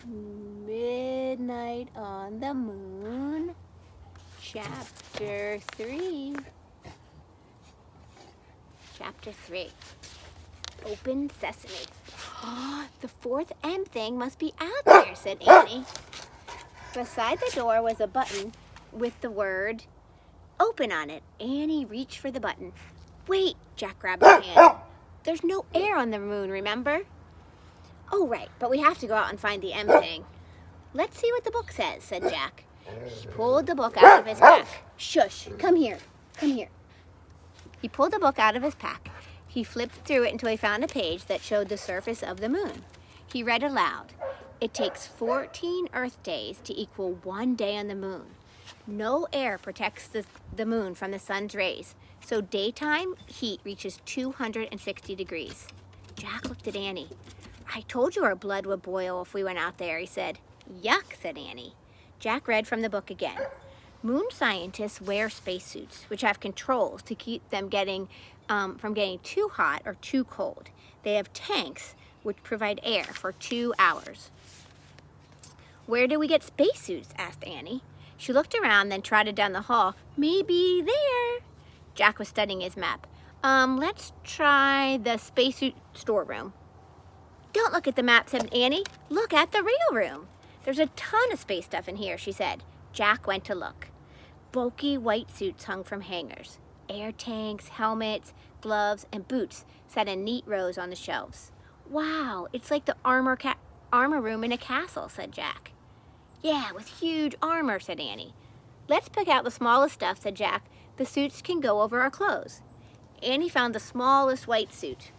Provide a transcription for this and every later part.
Midnight on the Moon, Chapter 3. Chapter 3. Open Sesame. The fourth M thing must be out there, said Annie. Beside the door was a button with the word open on it. Annie reached for the button. Wait, Jack grabbed her hand. There's no air on the moon, remember? Oh, right, but we have to go out and find the M thing. Let's see what the book says, said Jack. He pulled the book out of his pack. Shush, come here, come here. He pulled the book out of his pack. He flipped through it until he found a page that showed the surface of the moon. He read aloud. It takes 14 Earth days to equal 1 day on the moon. No air protects the moon from the sun's rays, so daytime heat reaches 260 degrees. Jack looked at Annie. I told you our blood would boil if we went out there, he said. Yuck, said Annie. Jack read from the book again. Moon scientists wear spacesuits, which have controls to keep them from getting too hot or too cold. They have tanks, which provide air for 2 hours. Where do we get spacesuits? Asked Annie. She looked around, then trotted down the hall. Maybe there. Jack was studying his map. Let's try the spacesuit storeroom. Don't look at the map, said Annie. Look at the real room. There's a ton of space stuff in here, she said. Jack went to look. Bulky white suits hung from hangers. Air tanks, helmets, gloves, and boots sat in neat rows on the shelves. Wow, it's like the armor room in a castle, said Jack. Yeah, with huge armor, said Annie. Let's pick out the smallest stuff, said Jack. The suits can go over our clothes. Annie found the smallest white suit,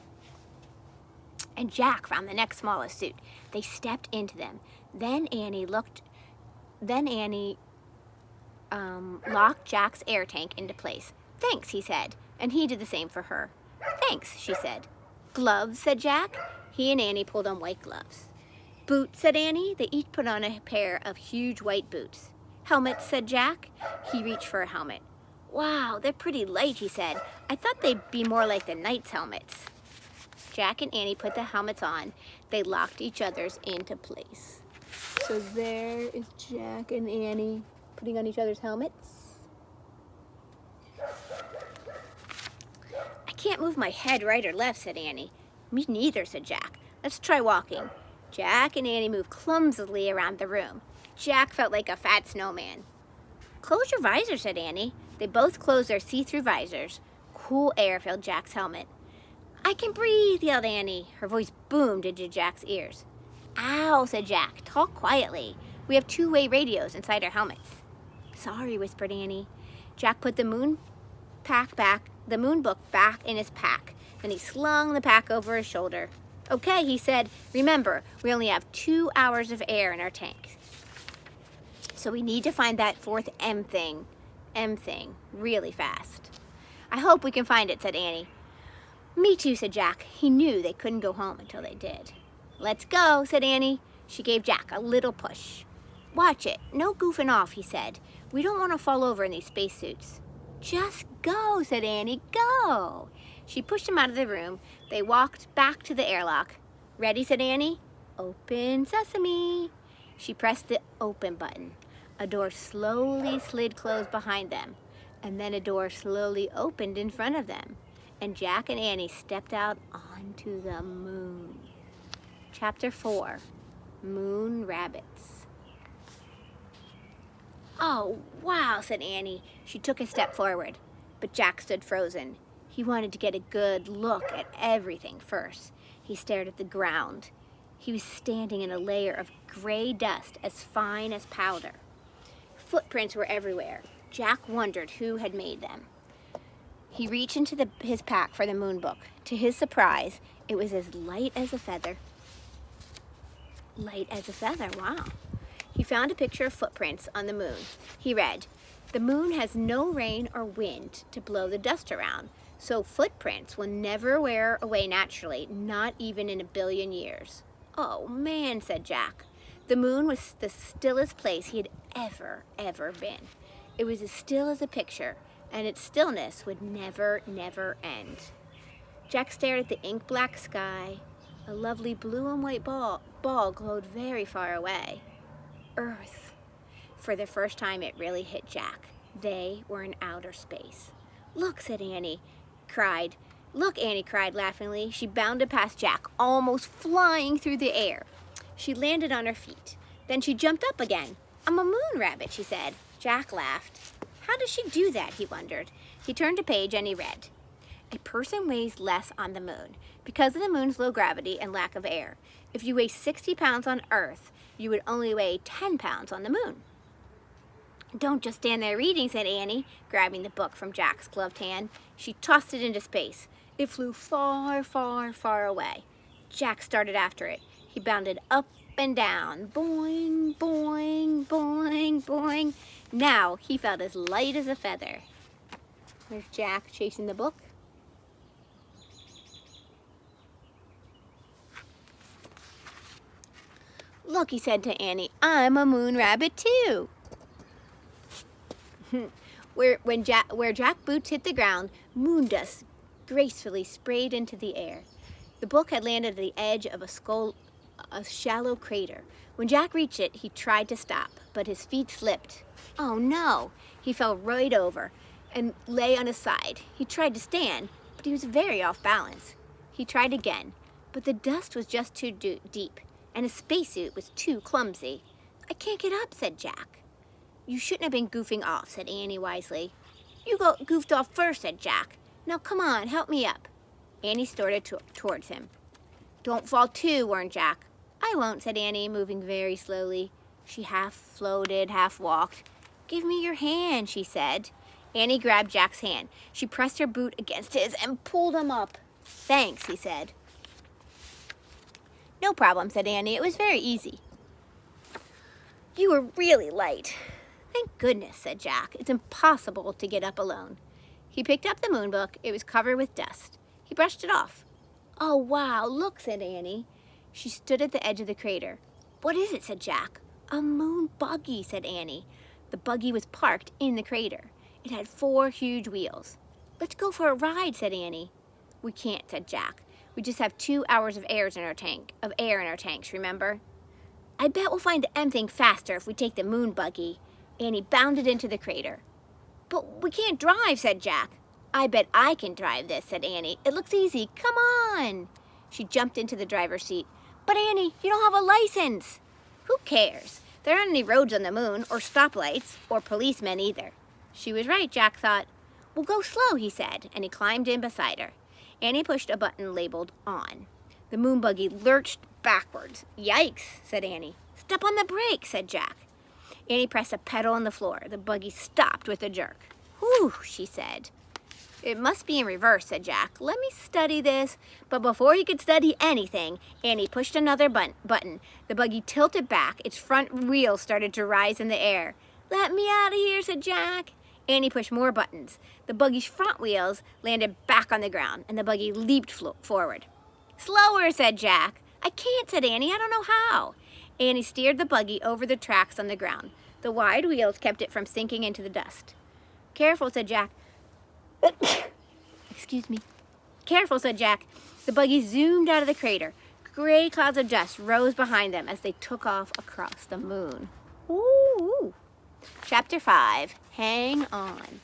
and Jack found the next smallest suit. They stepped into them. Then Annie locked Jack's air tank into place. Thanks, he said, and he did the same for her. Thanks, she said. Gloves, said Jack. He and Annie pulled on white gloves. Boots, said Annie. They each put on a pair of huge white boots. Helmets, said Jack. He reached for a helmet. Wow, they're pretty light, he said. I thought they'd be more like the knight's helmets. Jack and Annie put the helmets on. They locked each other's into place. So there is Jack and Annie putting on each other's helmets. I can't move my head right or left, said Annie. Me neither, said Jack. Let's try walking. Jack and Annie moved clumsily around the room. Jack felt like a fat snowman. Close your visor, said Annie. They both closed their see-through visors. Cool air filled Jack's helmet. I can breathe, yelled Annie. Her voice boomed into Jack's ears. Ow, said Jack. Talk quietly. We have two-way radios inside our helmets. Sorry, whispered Annie. Jack put the moon book back in his pack. Then he slung the pack over his shoulder. Okay, he said. Remember, we only have 2 hours of air in our tanks. So we need to find that fourth M thing really fast. I hope we can find it, said Annie. Me too, said Jack. He knew they couldn't go home until they did. Let's go, said Annie. She gave Jack a little push. Watch it. No goofing off, he said. We don't want to fall over in these spacesuits. Just go, said Annie. Go. She pushed him out of the room. They walked back to the airlock. Ready, said Annie. Open sesame. She pressed the open button. A door slowly slid closed behind them, and then a door slowly opened in front of them, and Jack and Annie stepped out onto the moon. Chapter 4, Moon Rabbits. Oh, wow, said Annie. She took a step forward, but Jack stood frozen. He wanted to get a good look at everything first. He stared at the ground. He was standing in a layer of gray dust as fine as powder. Footprints were everywhere. Jack wondered who had made them. He reached into his pack for the moon book. To his surprise, it was as light as a feather. Light as a feather, wow. He found a picture of footprints on the moon. He read, "The moon has no rain or wind to blow the dust around, so footprints will never wear away naturally, not even in 1 billion years." Oh man, said Jack. The moon was the stillest place he had ever been. It was as still as a picture, and its stillness would never end. Jack stared at the ink-black sky, a lovely blue and white ball ball glowed very far away. Earth. For the first time, it really hit Jack. They were in outer space. Look, said Annie, cried. Look, Annie cried laughingly. She bounded past Jack, almost flying through the air. She landed on her feet. Then she jumped up again. I'm a moon rabbit, she said. Jack laughed. How does she do that, he wondered. He turned a page and he read. A person weighs less on the moon because of the moon's low gravity and lack of air. If you weigh 60 pounds on Earth, you would only weigh 10 pounds on the moon. Don't just stand there reading, said Annie, grabbing the book from Jack's gloved hand. She tossed it into space. It flew far, far, far away. Jack started after it. He bounded up and down. Boing, boing, boing, boing. Now he felt as light as a feather. There's Jack chasing the book. Look, he said to Annie, I'm a moon rabbit too. Where Jack boots hit the ground, moon dust gracefully sprayed into the air. The book had landed at the edge of a shallow crater. When Jack reached it, he tried to stop, but his feet slipped. Oh no! He fell right over and lay on his side. He tried to stand, but he was very off balance. He tried again, but the dust was just too deep, and his spacesuit was too clumsy. I can't get up, said Jack. You shouldn't have been goofing off, said Annie wisely. You goofed off first, said Jack. Now come on, help me up. Annie started towards him. Don't fall too, warned Jack. I won't, said Annie, moving very slowly. She half floated, half walked. Give me your hand, she said. Annie grabbed Jack's hand. She pressed her boot against his and pulled him up. Thanks, he said. No problem, said Annie. It was very easy. You were really light. Thank goodness, said Jack. It's impossible to get up alone. He picked up the moon book. It was covered with dust. He brushed it off. Oh, wow, look, said Annie. She stood at the edge of the crater. What is it, said Jack. A moon buggy, said Annie. The buggy was parked in the crater. It had 4 huge wheels. Let's go for a ride, said Annie. We can't, said Jack. We just have 2 hours of air in our tanks, remember? I bet we'll find the M thing faster if we take the moon buggy. Annie bounded into the crater. But we can't drive, said Jack. I bet I can drive this, said Annie. It looks easy. Come on. She jumped into the driver's seat. But Annie, you don't have a license. Who cares? There aren't any roads on the moon, or stoplights, or policemen either. She was right, Jack thought. We'll go slow, he said, and he climbed in beside her. Annie pushed a button labeled on. The moon buggy lurched backwards. Yikes, said Annie. Step on the brake, said Jack. Annie pressed a pedal on the floor. The buggy stopped with a jerk. Whew, she said. It must be in reverse, said Jack. Let me study this. But before he could study anything, Annie pushed another button. The buggy tilted back. Its front wheels started to rise in the air. Let me out of here, said Jack. Annie pushed more buttons. The buggy's front wheels landed back on the ground, and the buggy leaped forward. Slower, said Jack. I can't, said Annie. I don't know how. Annie steered the buggy over the tracks on the ground. The wide wheels kept it from sinking into the dust. Careful, said Jack. Excuse me. Careful, said Jack. The buggy zoomed out of the crater. Gray clouds of dust rose behind them as they took off across the moon. Ooh. Chapter 5. Hang on.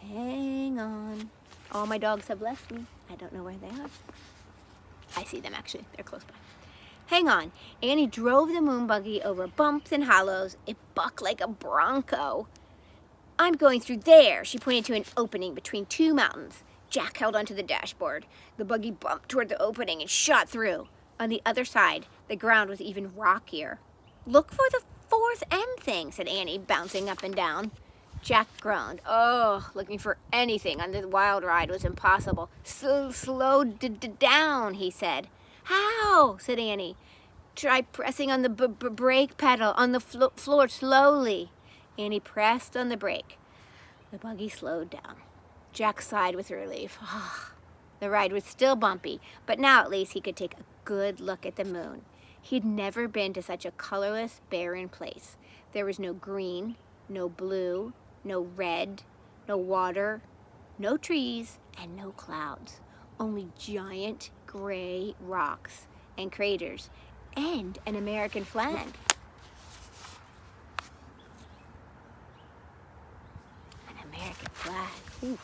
Hang on. All my dogs have left me. I don't know where they are. I see them, actually. They're close by. Hang on. Annie drove the moon buggy over bumps and hollows. It bucked like a bronco. I'm going through there. She pointed to an opening between 2 mountains. Jack held onto the dashboard. The buggy bumped toward the opening and shot through. On the other side, the ground was even rockier. Look for the 4th M thing, said Annie, bouncing up and down. Jack groaned. Oh, looking for anything on the wild ride was impossible. Slow down, he said. How? Said Annie. Try pressing on the brake pedal on the floor slowly. Annie pressed on the brake. The buggy slowed down. Jack sighed with relief. The ride was still bumpy, but now at least he could take a good look at the moon. He'd never been to such a colorless, barren place. There was no green, no blue, no red, no water, no trees, and no clouds. Only giant gray rocks and craters and an American flag. An American flag. Ooh.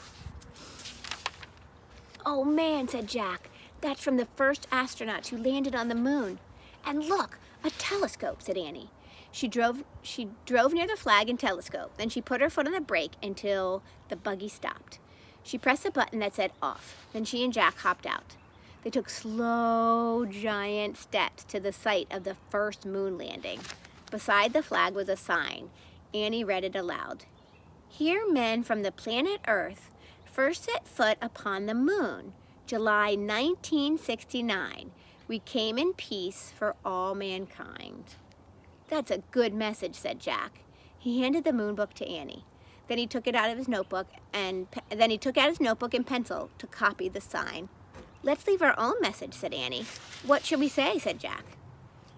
Oh man, said Jack. That's from the first astronauts who landed on the moon. And look, a telescope, said Annie. She drove near the flag and telescope. Then she put her foot on the brake until the buggy stopped. She pressed a button that said off. Then she and Jack hopped out. They took slow, giant steps to the site of the first moon landing. Beside the flag was a sign. Annie read it aloud. Here men from the planet Earth first set foot upon the moon, July 1969. We came in peace for all mankind. That's a good message, said Jack. He handed the moon book to Annie. Then he took out his notebook and pencil to copy the sign. Let's leave our own message, said Annie. What should we say, said Jack.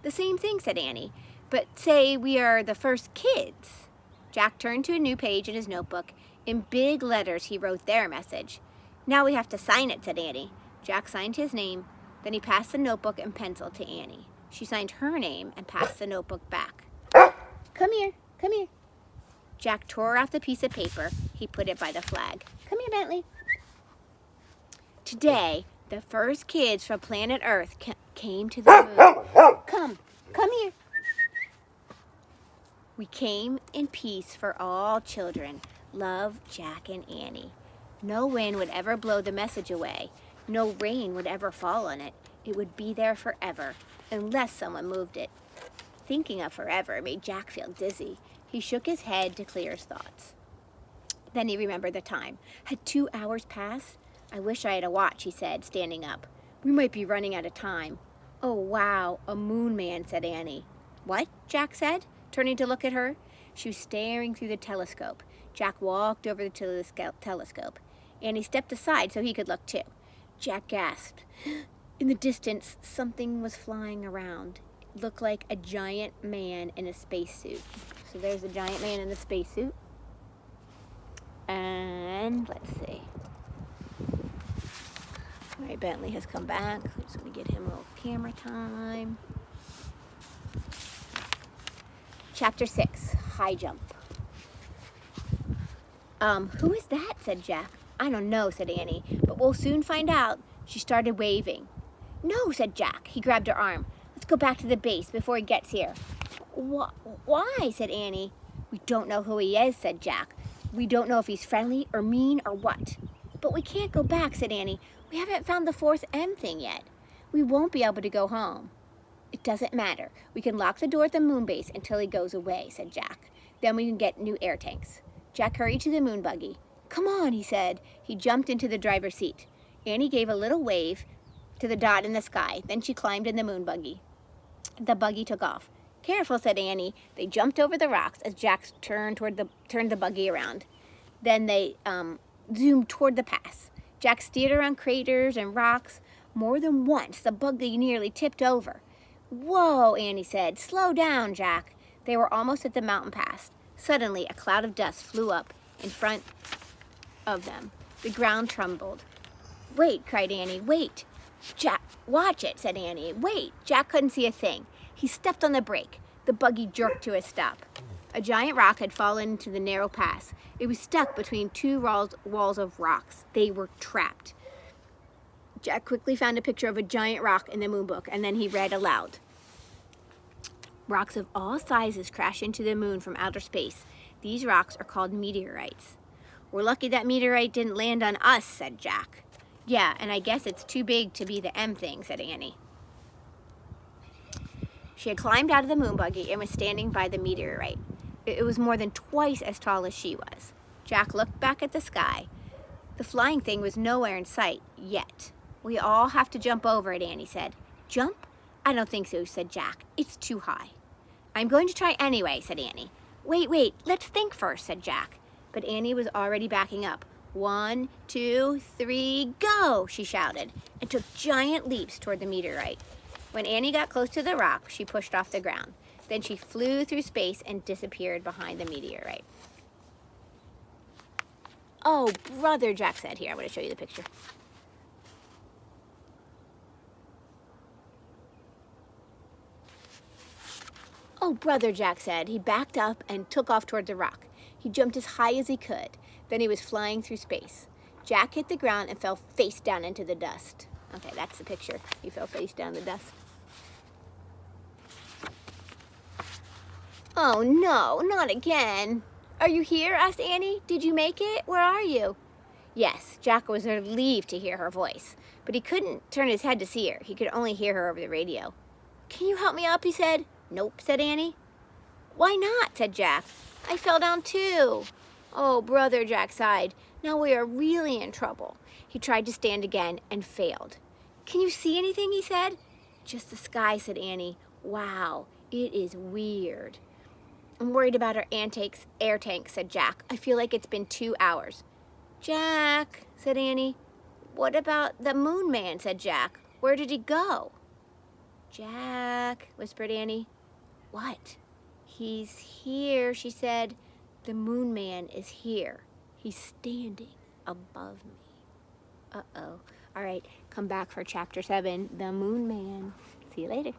The same thing, said Annie, but say we are the first kids. Jack turned to a new page in his notebook. In big letters, he wrote their message. Now we have to sign it, said Annie. Jack signed his name. Then he passed the notebook and pencil to Annie. She signed her name and passed the notebook back. Come here, come here. Jack tore out the piece of paper. He put it by the flag. Come here, Bentley. Today, the first kids from planet Earth came to the moon. Come here. We came in peace for all children. Love, Jack and Annie. No wind would ever blow the message away. No rain would ever fall on it. It would be there forever, unless someone moved it. Thinking of forever made Jack feel dizzy. He shook his head to clear his thoughts. Then he remembered the time. Had 2 hours passed? I wish I had a watch, he said, standing up. We might be running out of time. Oh, wow, a moon man, said Annie. What? Jack said, turning to look at her. She was staring through the telescope. Jack walked over to the telescope. Annie stepped aside so he could look too. Jack gasped. In the distance, something was flying around. It looked like a giant man in a spacesuit. So there's a giant man in a spacesuit. And let's see. All right, Bentley has come back. So I'm just going to get him a little camera time. Chapter 6, High Jump. Who is that? Said Jack. I don't know, said Annie, but we'll soon find out. She started waving. No, said Jack. He grabbed her arm. Let's go back to the base before he gets here. Why? Said Annie. We don't know who he is, said Jack. We don't know if he's friendly or mean or what. But we can't go back, said Annie. We haven't found the fourth M thing yet. We won't be able to go home. It doesn't matter. We can lock the door at the moon base until he goes away, said Jack. Then we can get new air tanks. Jack hurried to the moon buggy. Come on, he said. He jumped into the driver's seat. Annie gave a little wave to the dot in the sky. Then she climbed in the moon buggy. The buggy took off. Careful, said Annie. They jumped over the rocks as Jack turned the buggy around. Then they zoomed toward the pass. Jack steered around craters and rocks. More than once, the buggy nearly tipped over. Whoa, Annie said. Slow down, Jack. They were almost at the mountain pass. Suddenly, a cloud of dust flew up in front of them. The ground trembled. Wait, cried Annie. Wait. Jack, watch it, said Annie. Wait. Jack couldn't see a thing. He stepped on the brake. The buggy jerked to a stop. A giant rock had fallen into the narrow pass. It was stuck between two walls of rocks. They were trapped. Jack quickly found a picture of a giant rock in the moon book, and then he read aloud. Rocks of all sizes crash into the moon from outer space. These rocks are called meteorites. We're lucky that meteorite didn't land on us, said Jack. Yeah, and I guess it's too big to be the M thing, said Annie. She had climbed out of the moon buggy and was standing by the meteorite. It was more than twice as tall as she was. Jack looked back at the sky. The flying thing was nowhere in sight yet. We all have to jump over it, Annie said. Jump? I don't think so, said Jack. It's too high. I'm going to try anyway, said Annie. Wait, let's think first, said Jack. But Annie was already backing up. 1, 2, 3, go, she shouted, and took giant leaps toward the meteorite. When Annie got close to the rock, she pushed off the ground. Then she flew through space and disappeared behind the meteorite. Oh, brother, Jack said. Here, I'm going to show you the picture. Oh, brother, Jack said. He backed up and took off toward the rock. He jumped as high as he could. Then he was flying through space. Jack hit the ground and fell face down into the dust. Okay, that's the picture. He fell face down in the dust. Oh, no, not again. Are you here? Asked Annie. Did you make it? Where are you? Yes, Jack was relieved to hear her voice, but he couldn't turn his head to see her. He could only hear her over the radio. Can you help me up? He said. Nope, said Annie. Why not? Said Jack. I fell down too. Oh, brother, Jack sighed. Now we are really in trouble. He tried to stand again and failed. Can you see anything? He said. Just the sky, said Annie. Wow, it is weird. I'm worried about our air tank, said Jack. I feel like it's been 2 hours. Jack, said Annie. What about the moon man, said Jack. Where did he go? Jack, whispered Annie. What? He's here, she said. The moon man is here. He's standing above me. Uh-oh. All right, come back for chapter 7, The Moon Man. See you later.